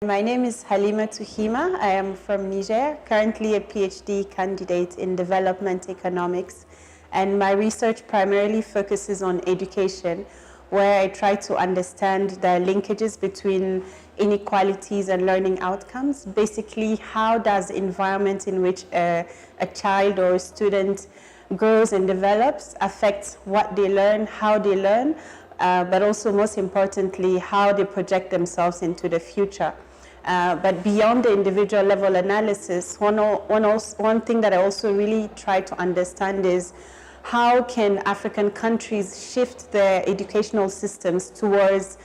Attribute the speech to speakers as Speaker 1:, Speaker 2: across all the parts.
Speaker 1: My name is Halimatou Hima. I am from Niger, currently a PhD candidate in development economics, and my research primarily focuses on education, where I try to understand the linkages between inequalities and learning outcomes. Basically, how does the environment in which a child or a student grows and develops affect what they learn, how they learn, but also most importantly, how they project themselves into the future. But beyond the individual level analysis, one thing that I also really try to understand is how can African countries shift their educational systems towards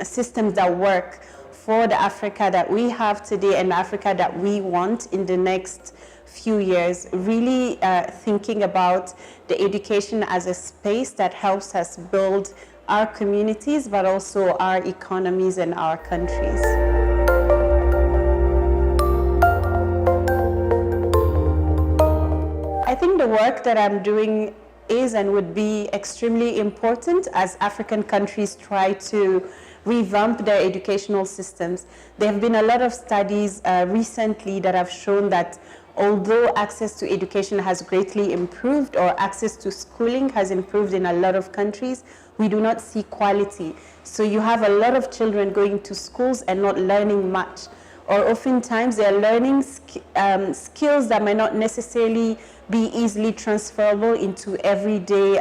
Speaker 1: systems that work for the Africa that we have today and the Africa that we want in the next few years, really thinking about the education as a space that helps us build our communities, but also our economies and our countries. I think the work that I'm doing is and would be extremely important as African countries try to revamp their educational systems. There have been a lot of studies recently that have shown that although access to education has greatly improved, or access to schooling has improved in a lot of countries, we do not see quality. So you have a lot of children going to schools and not learning much, or oftentimes they're learning skills that might not necessarily be easily transferable into everyday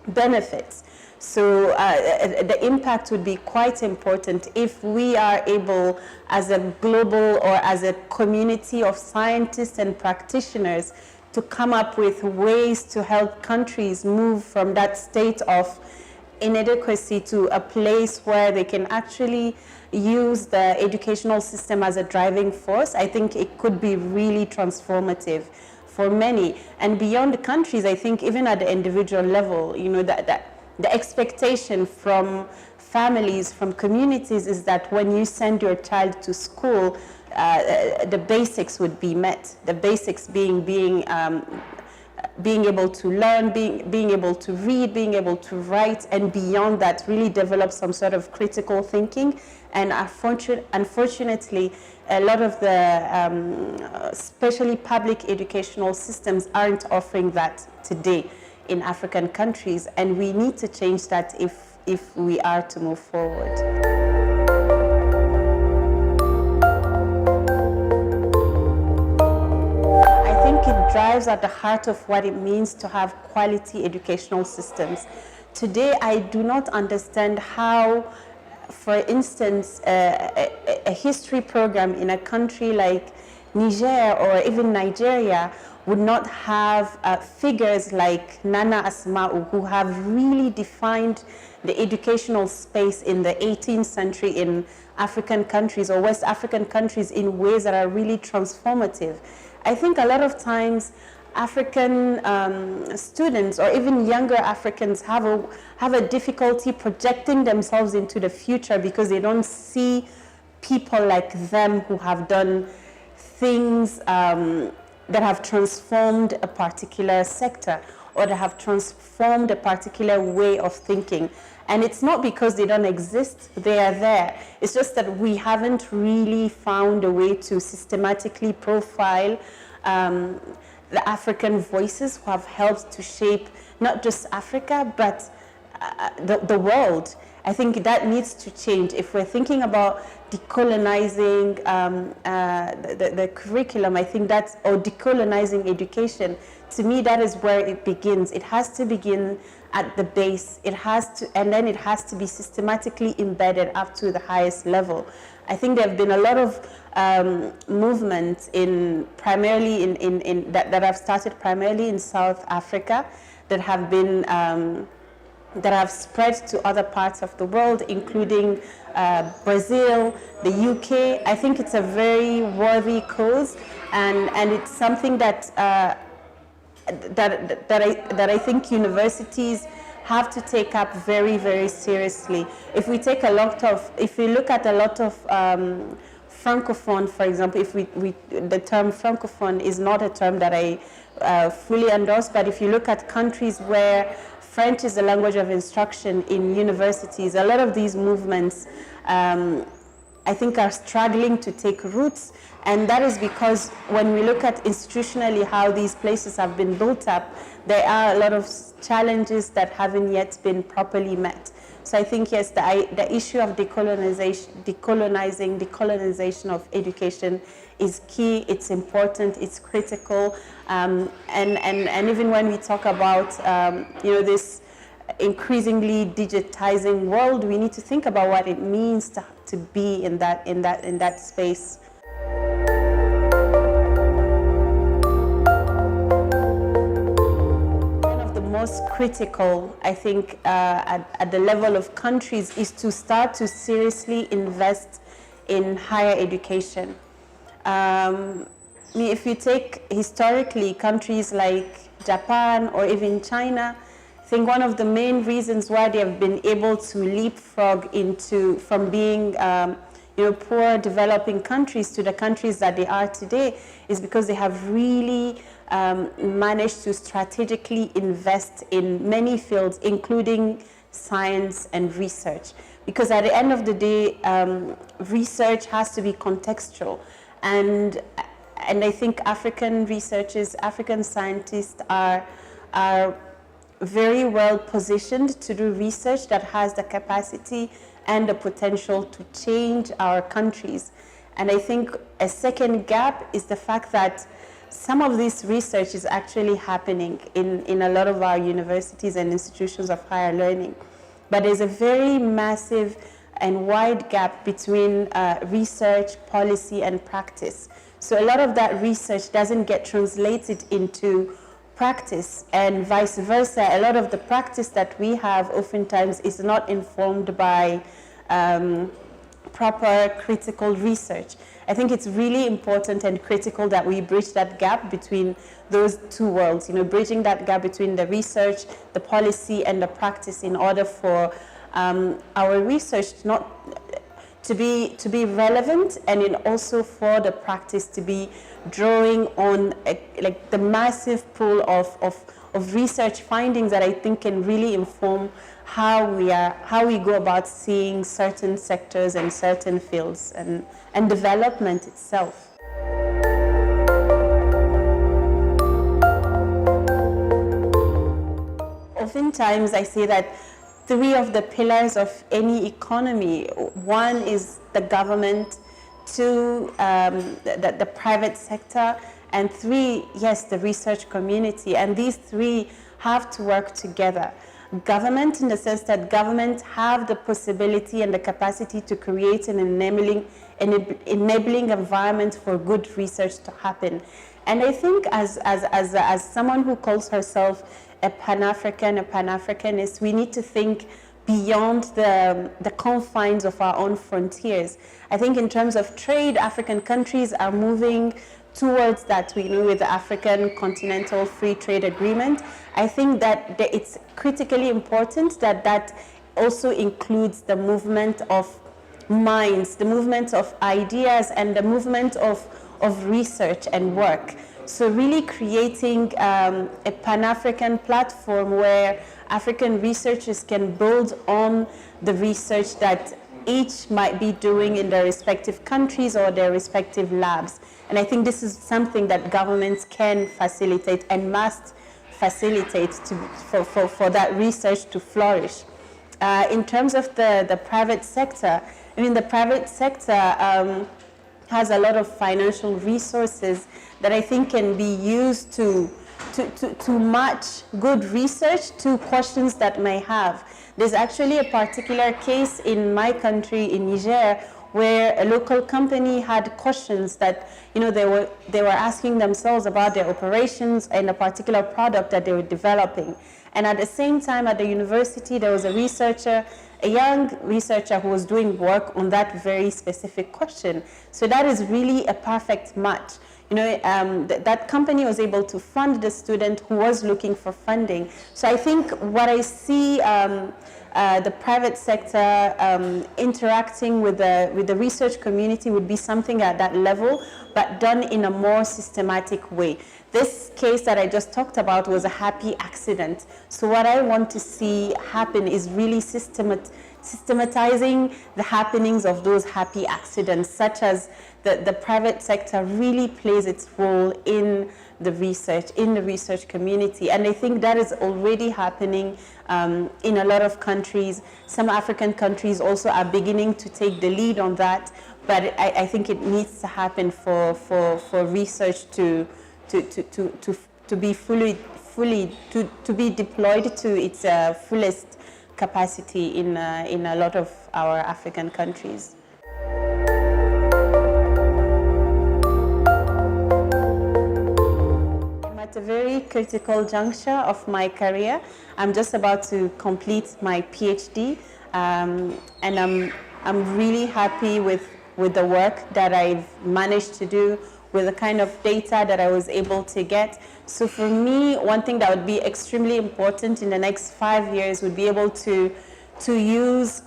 Speaker 1: benefits. So the impact would be quite important if we are able, as a global or as a community of scientists and practitioners, to come up with ways to help countries move from that state of inadequacy to a place where they can actually use the educational system as a driving force. I think it could be really transformative for many. And beyond the countries, I think even at the individual level, you know, the expectation from families, from communities, is that when you send your child to school, the basics would be met. The basics being able to learn, being able to read, being able to write, and beyond that, really develop some sort of critical thinking. And unfortunately, a lot of the, especially public educational systems, aren't offering that today in African countries, and we need to change that if we are to move forward. I think it drives at the heart of what it means to have quality educational systems. Today, I do not understand how, for instance, a history program in a country like Niger or even Nigeria would not have figures like Nana Asma'u, who have really defined the educational space in the 18th century in African countries or West African countries in ways that are really transformative. I think a lot of times African students or even younger Africans have a difficulty projecting themselves into the future because they don't see people like them who have done things that have transformed a particular sector or that have transformed a particular way of thinking. And it's not because they don't exist, they are there. It's just that we haven't really found a way to systematically profile the African voices who have helped to shape not just Africa, but the world. I think that needs to change. If we're thinking about decolonizing the curriculum, I think that's, or decolonizing education, to me that is where it begins. It has to begin at the base. It has to, and then it has to be systematically embedded up to the highest level. I think there have been a lot of movements primarily that have started primarily in South Africa that have been that have spread to other parts of the world, including Brazil, the UK. I think it's a very worthy cause, and it's something that I think universities have to take up very, very seriously. If we look at a lot of francophone, for example, the term francophone is not a term that I fully endorse, but if you look at countries where French is the language of instruction in universities, a lot of these movements I think are struggling to take roots, and that is because when we look at institutionally how these places have been built up, there are a lot of challenges that haven't yet been properly met. So I think, yes, the issue of decolonization of education is key, it's important, it's critical, and even when we talk about this increasingly digitizing world, we need to think about what it means to be in that space. One of the most critical, I think, at the level of countries is to start to seriously invest in higher education. If you take historically countries like Japan or even China, I think one of the main reasons why they have been able to leapfrog from being poor developing countries to the countries that they are today is because they have really managed to strategically invest in many fields, including science and research. Because at the end of the day, research has to be contextual. And I think African researchers, African scientists are very well positioned to do research that has the capacity and the potential to change our countries. And I think a second gap is the fact that some of this research is actually happening in a lot of our universities and institutions of higher learning. But there's a very massive and wide gap between research, policy, and practice. So a lot of that research doesn't get translated into practice, and vice versa. A lot of the practice that we have oftentimes is not informed by proper critical research. I think it's really important and critical that we bridge that gap between those two worlds, bridging that gap between the research, the policy, and the practice in order for our research to be relevant, and in also for the practice to be drawing on the massive pool of research findings that I think can really inform how we go about seeing certain sectors and certain fields and development itself. Oftentimes I say that three of the pillars of any economy, one is the government, two, the private sector, and three, yes, the research community. And these three have to work together. Government, in the sense that government have the possibility and the capacity to create an enabling environment for good research to happen. And I think as someone who calls herself a Pan-African, a Pan-Africanist, we need to think beyond the confines of our own frontiers. I think in terms of trade, African countries are moving towards that, with the African Continental Free Trade Agreement. I think that it's critically important that also includes the movement of minds, the movement of ideas, and the movement of research and work. So really creating a Pan-African platform where African researchers can build on the research that each might be doing in their respective countries or their respective labs. And I think this is something that governments can facilitate and must facilitate for that research to flourish. In terms of the private sector, the private sector has a lot of financial resources that I think can be used to match good research to questions that may have. There's actually a particular case in my country, in Niger, where a local company had questions that they were asking themselves about their operations and a particular product that they were developing. And at the same time, at the university, there was a young researcher who was doing work on that very specific question. So that is really a perfect match. That company was able to fund the student who was looking for funding. So I think what I see the private sector interacting with the research community would be something at that level, but done in a more systematic way. This case that I just talked about was a happy accident. So what I want to see happen is really systematizing the happenings of those happy accidents, such as the private sector really plays its role in the research community. And I think that is already happening in a lot of countries. Some African countries also are beginning to take the lead on that, but I think it needs to happen for research to be to be deployed to its fullest capacity in a lot of our African countries. I'm at a very critical juncture of my career. I'm just about to complete my PhD, and I'm really happy with the work that I've managed to do, with the kind of data that I was able to get. So for me, one thing that would be extremely important in the next 5 years would be able to use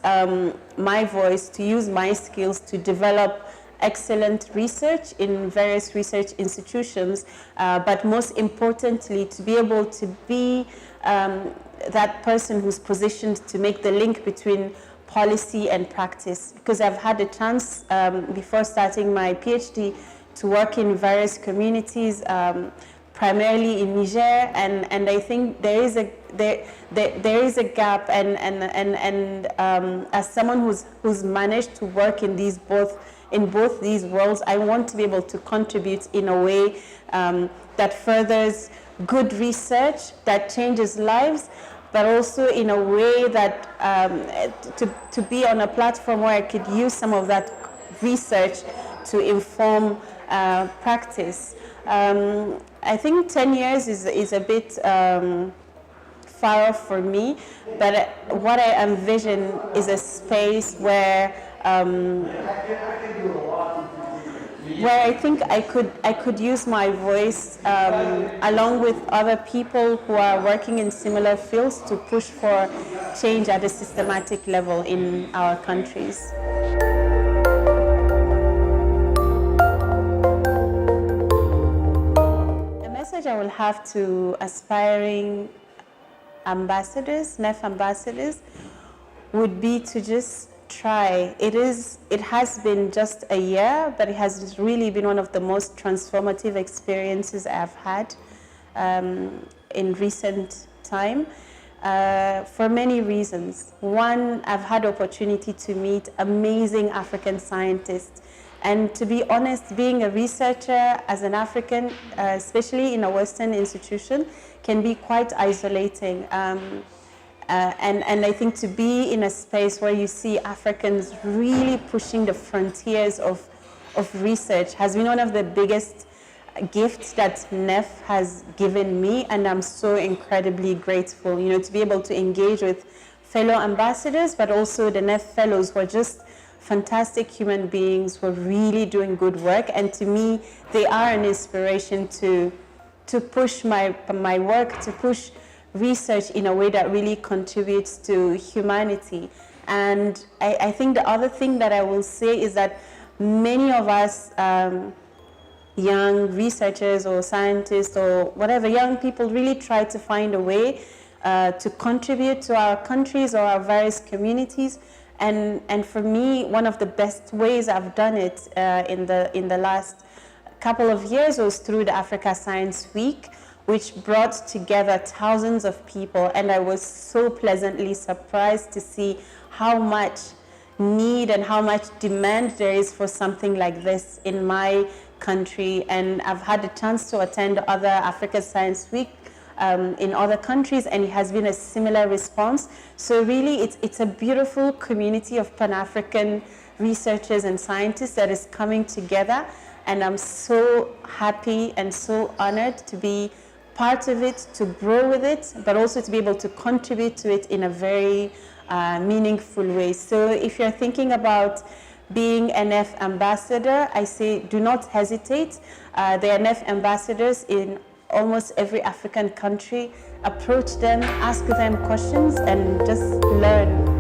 Speaker 1: my voice, to use my skills to develop excellent research in various research institutions, but most importantly, to be able to be that person who's positioned to make the link between policy and practice. Because I've had a chance before starting my PhD to work in various communities, primarily in Niger, and I think there is a gap, and as someone who's managed to work in both these worlds, I want to be able to contribute in a way that furthers good research that changes lives, but also in a way that to be on a platform where I could use some of that research to inform practice. I think 10 years is a bit far off for me, but what I envision is a space where I think I could use my voice along with other people who are working in similar fields to push for change at a systematic level in our countries. I will have to aspiring ambassadors, NEF ambassadors, would be to just try. It has been just a year, but it has really been one of the most transformative experiences I've had in recent time, for many reasons. One, I've had opportunity to meet amazing African scientists. And to be honest, being a researcher as an African, especially in a Western institution, can be quite isolating. And I think to be in a space where you see Africans really pushing the frontiers of research has been one of the biggest gifts that NEF has given me, and I'm so incredibly grateful, to be able to engage with fellow ambassadors, but also the NEF fellows who are just fantastic human beings who are really doing good work. And to me, they are an inspiration to push my work, to push research in a way that really contributes to humanity. And I think the other thing that I will say is that many of us young researchers or scientists or whatever, young people really try to find a way to contribute to our countries or our various communities. And for me, one of the best ways I've done it in the last couple of years was through the Africa Science Week, which brought together thousands of people. And I was so pleasantly surprised to see how much need and how much demand there is for something like this in my country. And I've had the chance to attend other Africa Science Week in other countries, and it has been a similar response. So really, it's a beautiful community of Pan-African researchers and scientists that is coming together, and I'm so happy and so honored to be part of it, to grow with it, but also to be able to contribute to it in a very meaningful way. So if you're thinking about being a NEF ambassador, I say do not hesitate. There are NEF ambassadors in almost every African country. Approach them, ask them questions, and just learn.